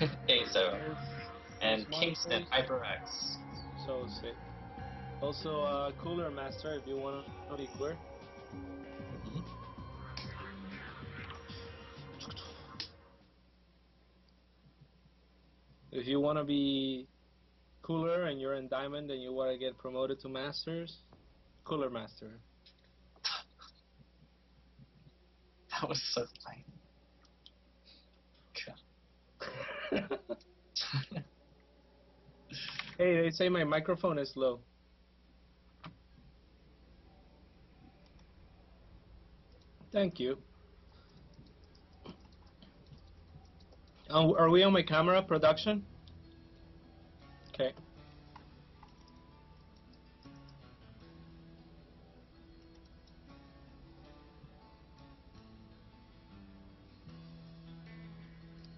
Azo. And Smart Kingston face. HyperX. So sick. Also, Cooler Master, if you want to be cooler. Mhm. If you want to be cooler and you're in Diamond and you want to get promoted to Masters, Cooler Master. That was so funny. Hey, they say my microphone is low. Thank you. Are we on my camera, production? Okay.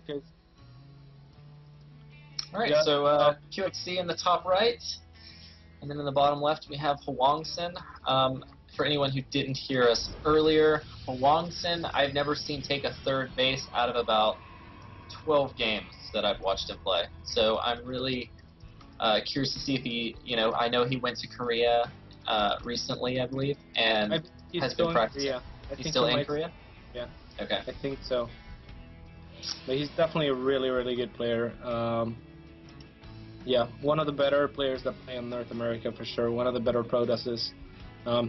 Okay. Alright, Yeah. so QXC in the top right, and then in the bottom left we have Hwangsin. For anyone who didn't hear us earlier, Hwangsin I've never seen take a third base out of about 12 games that I've watched him play. So I'm really curious to see if he, I know he went to Korea recently, I believe, and He's has still been in practicing. Korea. He's still in Korea? Yeah. Okay. I think so. But he's definitely a really, really good player. Yeah, one of the better players that play in North America for sure. One of the better Protoses.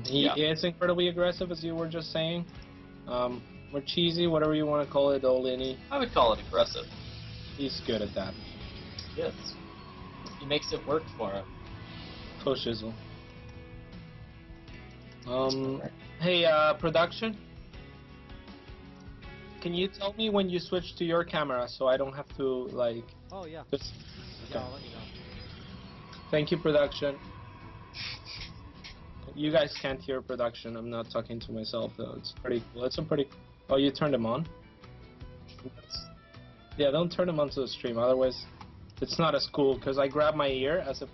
He is incredibly aggressive, as you were just saying. Or cheesy, whatever you want to call it, old innie. I would call it aggressive. He's good at that. Yes. He makes it work for him. Full shizzle. Hey, production? Can you tell me when you switch to your camera so I don't have to, like... Oh, yeah. Just... Yeah, I'll let you know. Thank you, production. You guys can't hear production. I'm not talking to myself, though. It's pretty cool. It's a pretty... Oh, you turned them on? Yeah, don't turn them onto the stream. Otherwise, it's not as cool, because I grab my ear as if,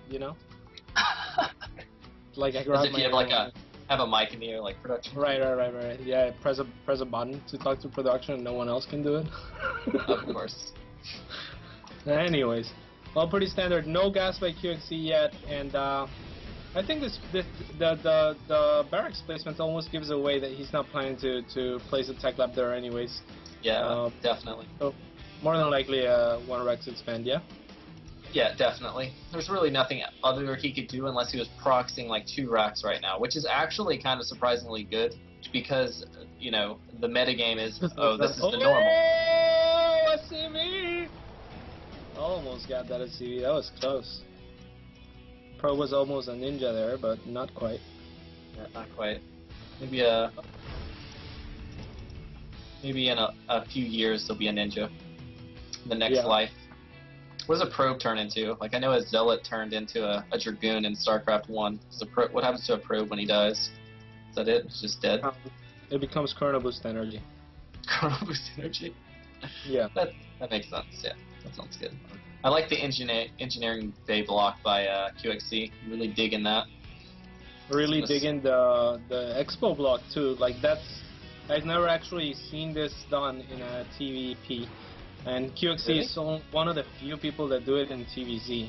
like I grab as if my you have, ear. have a mic in the ear, like production. Right. Yeah, press a button to talk to production and no one else can do it. Of course. Anyways, well, pretty standard. No gas by QXC yet, and I think the barracks placement almost gives away that he's not planning to place a tech lab there anyways. Yeah, definitely. So more than likely one Rex expand, yeah? Yeah, definitely. There's really nothing other he could do unless he was proxying like 2 racks right now, which is actually kind of surprisingly good because, the metagame is, this is the normal. Oh, SCV! Almost got that SCV. That was close. Pro was almost a ninja there, but not quite. Yeah, not quite. Maybe in a few years he'll be a ninja. The next life. What does a probe turn into? Like, I know a zealot turned into a dragoon in StarCraft 1. What happens to a probe when he dies? Is that it? It's just dead? It becomes Chrono Boost energy. Chrono Boost energy? Yeah. That makes sense, yeah. That sounds good. I like the engineering bay block by QXC. Really digging that. Really digging the expo block too. Like, I've never actually seen this done in a TVP. And QXC is one of the few people that do it in TVZ.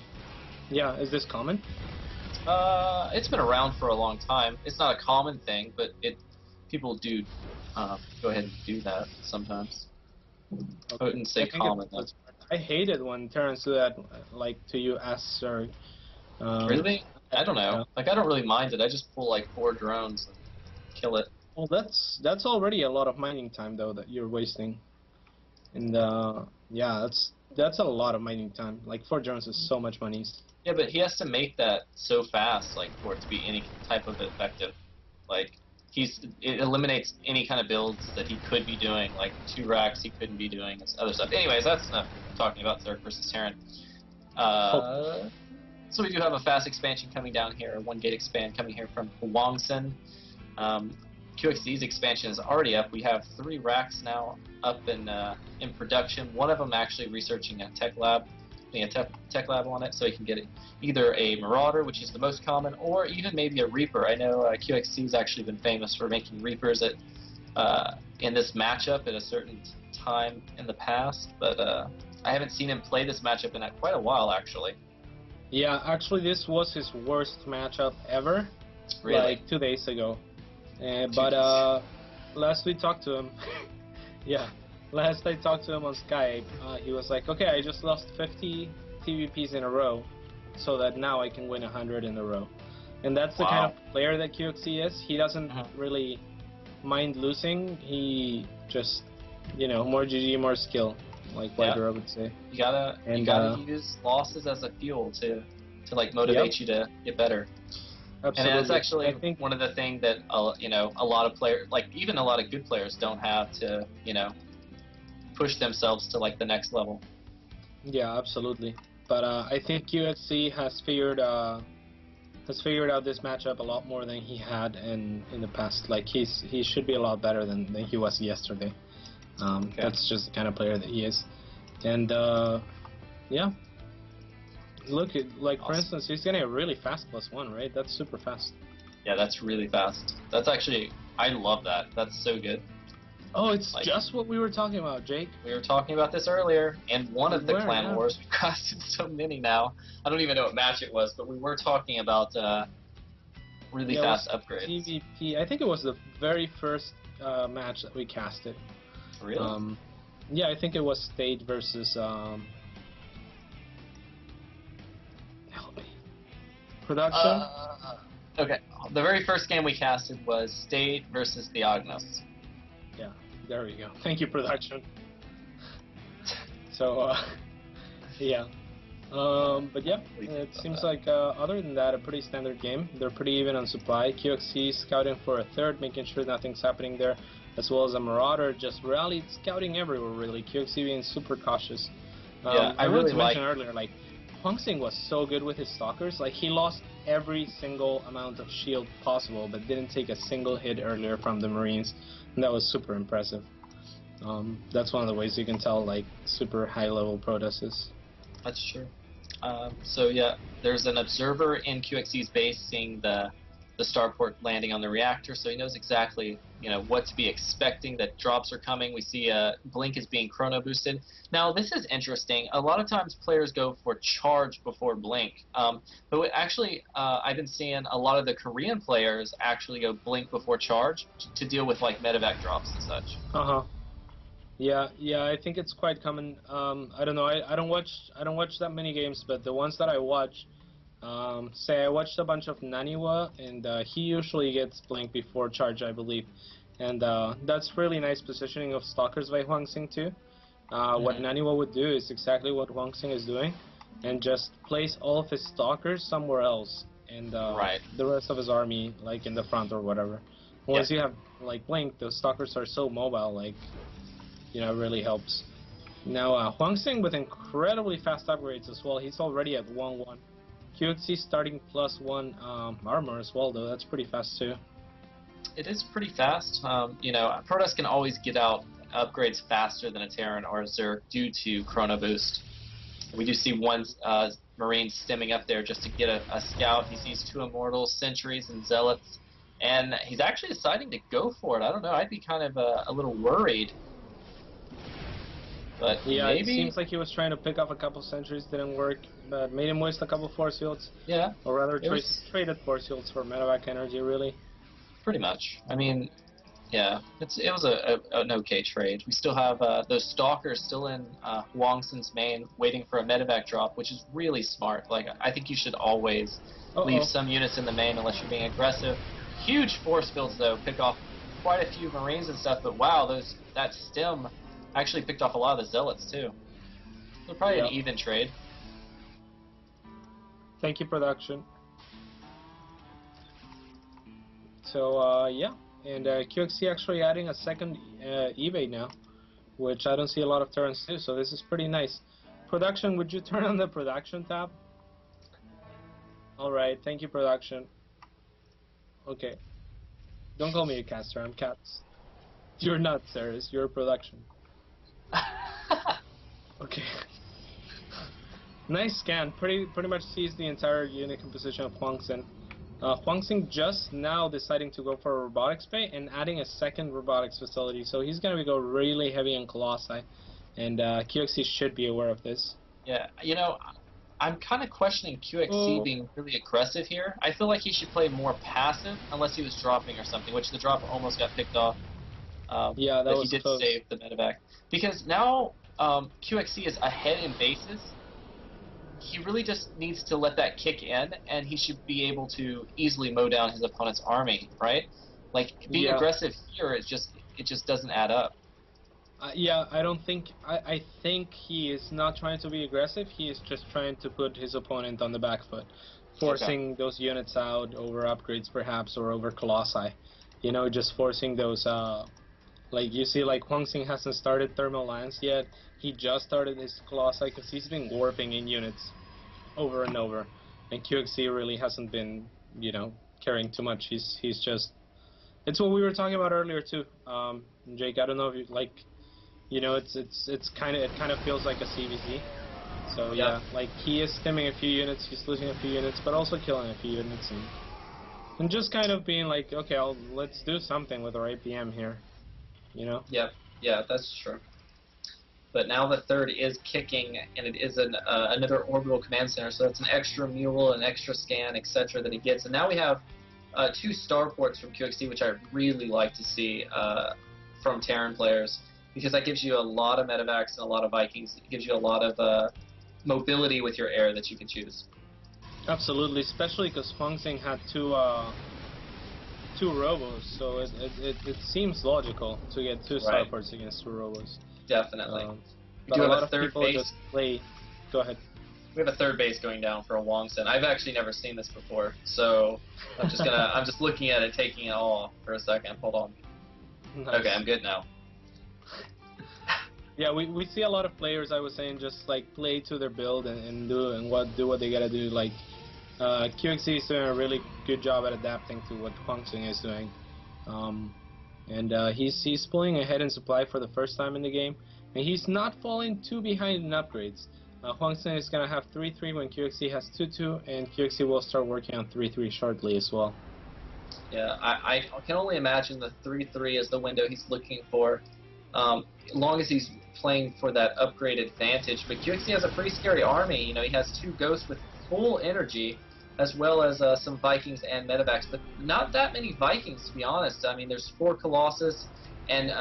Yeah, is this common? It's been around for a long time. It's not a common thing, but people do go ahead and do that sometimes. Okay. I wouldn't say common, though. I hate it when Terrence do that, like, to you as Sir. Really? I don't know. Like, I don't really mind it. I just pull, like, 4 drones and kill it. Well, that's already a lot of mining time, though, that you're wasting. And yeah, that's a lot of mining time. Like 4 drones is so much money. Yeah, but he has to make that so fast, like for it to be any type of effective. Like it eliminates any kind of builds that he could be doing, like 2 racks he couldn't be doing, and other stuff. Anyways, that's enough talking about Zerg versus Terran. So we do have a fast expansion coming down here, a 1 gate expand coming here from Hwangsin. QXC's expansion is already up. We have 3 racks now up in production. One of them actually researching a tech lab, putting a tech lab on it, so you can get either a Marauder, which is the most common, or even maybe a Reaper. I know QXC's actually been famous for making Reapers in this matchup at a certain time in the past, but I haven't seen him play this matchup in quite a while, actually. Yeah, actually, this was his worst matchup ever. Really? Like 2 days ago. But last we talked to him, yeah, last I talked to him on Skype, he was like, okay, I just lost 50 TVPs in a row, so that now I can win 100 in a row. And that's the kind of player that QXC is. He doesn't really mind losing. He just, you know, more GG, more skill, like Wider would say. You gotta use losses as a fuel to like motivate you to get better. Absolutely. And that's actually one of the things that you know, a lot of players, like even a lot of good players, don't have to, you know, push themselves to like the next level. Yeah, absolutely. But I think QXC has figured out this matchup a lot more than he had in the past. Like he should be a lot better than he was yesterday. That's just the kind of player that he is. And yeah. Look, like for instance, he's getting a really fast +1, right? That's super fast. Yeah, that's really fast. That's actually, I love that. That's so good. Oh, it's like, just what we were talking about, Jake. We were talking about this earlier, and one of the clan wars. We've casted so many now. I don't even know what match it was, but we were talking about really fast upgrades. TVP. I think it was the very first match that we casted. Really? Yeah, I think it was State versus. Help me. Production. Okay. The very first game we casted was State versus the Agnes. Yeah, there we go. Thank you, production. So, yeah. But yeah, it seems like other than that, a pretty standard game. They're pretty even on supply. QXC scouting for a third, making sure nothing's happening there, as well as a Marauder just rallied, scouting everywhere really. QXC being super cautious. Yeah, I really mentioned earlier, like Huangsing was so good with his stalkers. Like he lost every single amount of shield possible, but didn't take a single hit earlier from the Marines, and that was super impressive. That's one of the ways you can tell like super high level Protosses. That's true. So yeah, there's an observer in QXC's base seeing the starport landing on the reactor, so he knows exactly, you know, what to be expecting, that drops are coming. We see Blink is being chrono boosted. Now this is interesting. A lot of times players go for charge before Blink, but actually I've been seeing a lot of the Korean players actually go Blink before charge to deal with like medevac drops and such. Yeah, I think it's quite common. I don't know. I don't watch that many games, but the ones that I watch, say I watched a bunch of Naniwa, and he usually gets Blink before charge, I believe, and that's really nice positioning of stalkers by Huangsing too. What Naniwa would do is exactly what Huangsing is doing, and just place all of his stalkers somewhere else, and the rest of his army like in the front or whatever. Once you have like Blink, those stalkers are so mobile, like, you know, it really helps. Now, Huangsing with incredibly fast upgrades as well. He's already at 1-1. QXC starting +1 armor as well, though. That's pretty fast, too. It is pretty fast. You know, Protoss can always get out upgrades faster than a Terran or a Zerg due to Chrono Boost. We do see one Marine stemming up there just to get a scout. He sees 2 Immortals, Sentries, and Zealots, and he's actually deciding to go for it. I don't know. I'd be kind of a little worried. But yeah, maybe. It seems like he was trying to pick off a couple sentries, didn't work, but made him waste a couple force fields. Yeah. Or rather, traded force fields for medevac energy, really. Pretty much. I mean, yeah, it was an okay trade. We still have those stalkers still in Huangson's main, waiting for a medevac drop, which is really smart. Like, I think you should always leave some units in the main unless you're being aggressive. Huge force fields, though, pick off quite a few Marines and stuff, but wow, that stem actually picked off a lot of the Zealots, too. So probably an even trade. Thank you, production. So, yeah. And QXC actually adding a second evade now, which I don't see a lot of Terrans do, so this is pretty nice. Production, would you turn on the production tab? Alright, thank you, production. Okay. Don't call me a caster, I'm CatZ. You're not, Ceres, you're a production. Okay. Nice scan. Pretty much sees the entire unit composition of Huangsing. Huangsing just now deciding to go for a robotics bay and adding a second robotics facility. So he's gonna go really heavy on Colossi. and QXC should be aware of this. Yeah, you know, I'm kind of questioning QXC being really aggressive here. I feel like he should play more passive, unless he was dropping or something, which the drop almost got picked off. Yeah, that but was he did close. save the medevac. Because now QXC is ahead in bases. He really just needs to let that kick in, and he should be able to easily mow down his opponent's army, right? Like, being aggressive here, it just doesn't add up. Yeah, I don't think... I think he is not trying to be aggressive. He is just trying to put his opponent on the back foot, forcing those units out over upgrades, perhaps, or over Colossi. You know, just forcing those... like, you see, like, Huang Xing hasn't started Thermal Lance yet. He just started his Colossi because he's been warping in units over and over. And QXC really hasn't been, you know, caring too much. He's just... It's what we were talking about earlier, too. Jake, I don't know if you, like... You know, it kind of feels like a CVC. So yeah, like he is stimming a few units, he's losing a few units, but also killing a few units, and just kind of being like, okay, let's do something with our APM here, you know? Yeah, that's true. But now the third is kicking, and it is another orbital command center, so it's an extra mule, an extra scan, etc. that he gets. And now we have 2 starports from QXC, which I really like to see from Terran players, because that gives you a lot of medevacs and a lot of Vikings. It gives you a lot of mobility with your air that you can choose. Absolutely, especially because Huang Xing had two robos, so it seems logical to get 2 starports against 2 robos. Definitely. But a lot of people just play... Go ahead. We have a third base going down for a Wongson. I've actually never seen this before, so I'm just gonna I'm just looking at it, taking it all for a second. Hold on. Nice. Okay, I'm good now. Yeah, we see a lot of players, I was saying, just like play to their build and do what they gotta do. Like QXC is doing a really good job at adapting to what Huang Xing is doing, and he's pulling ahead in supply for the first time in the game, and he's not falling too behind in upgrades. Huang Xing is gonna have 3-3 when QXC has 2-2, and QXC will start working on 3-3 shortly as well. Yeah, I can only imagine the 3-3 is the window he's looking for. As long as he's playing for that upgrade advantage. But QXC has a pretty scary army. You know, he has 2 ghosts with full energy, as well as some Vikings and medevacs, but not that many Vikings, to be honest. I mean, there's 4 Colossus, and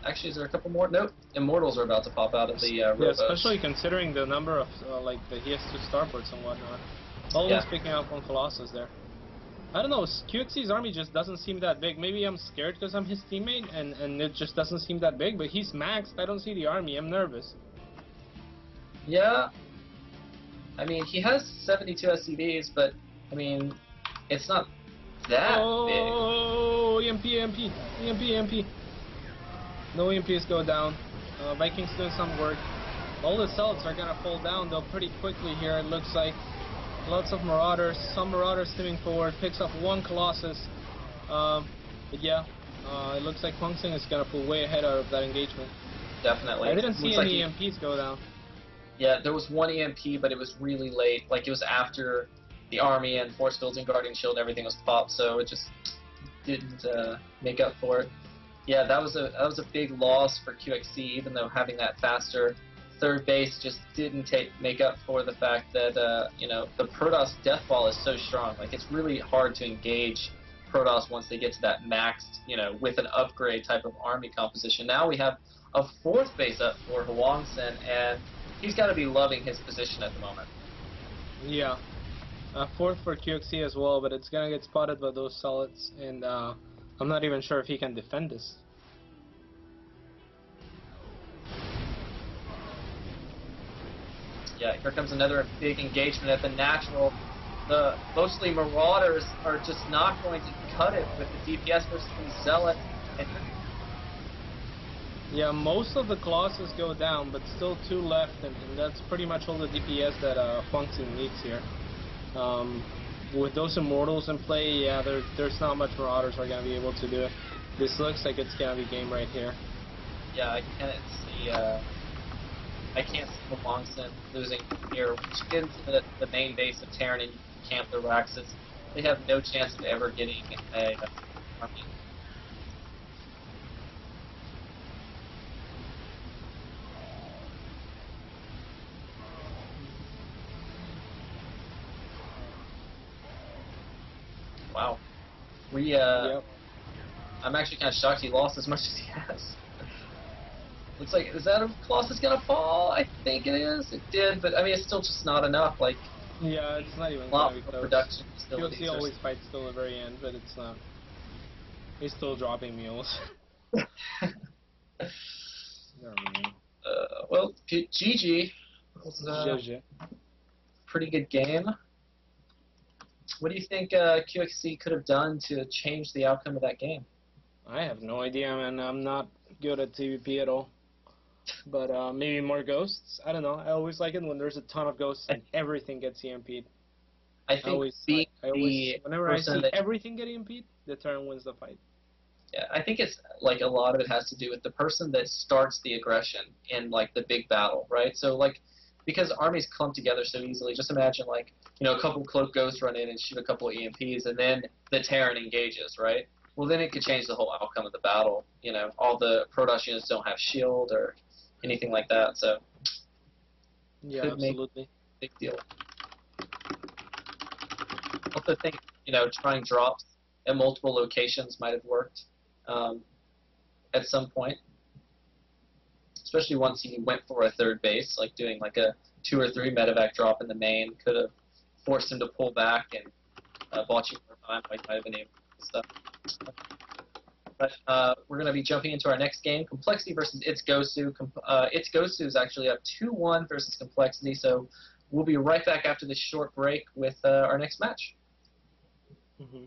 actually, is there a couple more? Nope. Immortals are about to pop out of the robos. Yeah, especially considering the number of, he has 2 starports and whatnot. Always picking up on Colossus there. I don't know, QXC's army just doesn't seem that big. Maybe I'm scared because I'm his teammate and it just doesn't seem that big, but he's maxed. I don't see the army. I'm nervous. Yeah. I mean, he has 72 SCVs, but, I mean, it's not that big. Oh, EMP. No EMPs go down. Vikings doing some work. All the cells are gonna fall down though pretty quickly here, it looks like. Lots of Marauders, some Marauders steaming forward, picks up 1 Colossus. But yeah, it looks like Huang Xing is gonna pull way ahead out of that engagement. Definitely. I didn't see any EMPs go down. Yeah, there was 1 EMP, but it was really late. Like, it was after the army and Force Fields and Guardian Shield and everything was popped, so it just didn't make up for it. Yeah, that was a big loss for QXC, even though having that faster third base just didn't make up for the fact that you know, the Protoss death ball is so strong. Like, it's really hard to engage Protoss once they get to that maxed, you know, with an upgrade type of army composition. Now we have a 4th base up for Huang Xing, and he's got to be loving his position at the moment. Yeah, 4th for QXC as well, but it's gonna get spotted by those solids, and I'm not even sure if he can defend this. Yeah, here comes another big engagement at the natural. The mostly Marauders are just not going to cut it with the DPS versus the Zealot. Yeah, most of the Colossus go down, but still 2 left, and that's pretty much all the DPS that Huang Xing needs here. With those Immortals in play, yeah, there's not much Marauders are going to be able to do it. This looks like it's going to be game right here. Yeah, I can't see Huang Xing losing here. Once you get into the main base of Terran and you camp the Raxes, they have no chance of ever getting a army. Wow. Yep. I'm actually kind of shocked he lost as much as he has. Looks like, is that a Colossus gonna fall? I think it is. It did, but I mean, it's still just not enough. Like, yeah, it's not even a lot gonna be more close. production facilities. QXC always fights till the very end, but it's not. He's still dropping mules. Well, GG. GG. Pretty good game. What do you think QXC could have done to change the outcome of that game? I have no idea, man. I'm not good at TVP at all. But maybe more ghosts? I don't know. I always like it when there's a ton of ghosts and everything gets EMP'd. I think whenever I see everything get EMP'd, the turn wins the fight. Yeah, I think it's like a lot of it has to do with the person that starts the aggression in like the big battle, right? So like, because armies clump together so easily, just imagine like, you know, a couple cloak ghosts run in and shoot a couple of EMPs, and then the Terran engages, right? Well, then it could change the whole outcome of the battle. You know, all the Protoss units don't have shield or anything like that, so yeah, could absolutely. make a big deal. Also think, you know, trying drops at multiple locations might have worked at some point, especially once he went for a third base, like doing like a 2 or 3 medevac drop in the main could have forced him to pull back and bought you more time. Might have been able to stuff. But we're going to be jumping into our next game, Complexity versus It'sGoSu. It'sGoSu is actually up 2-1 versus Complexity, so we'll be right back after this short break with our next match. Mm-hmm.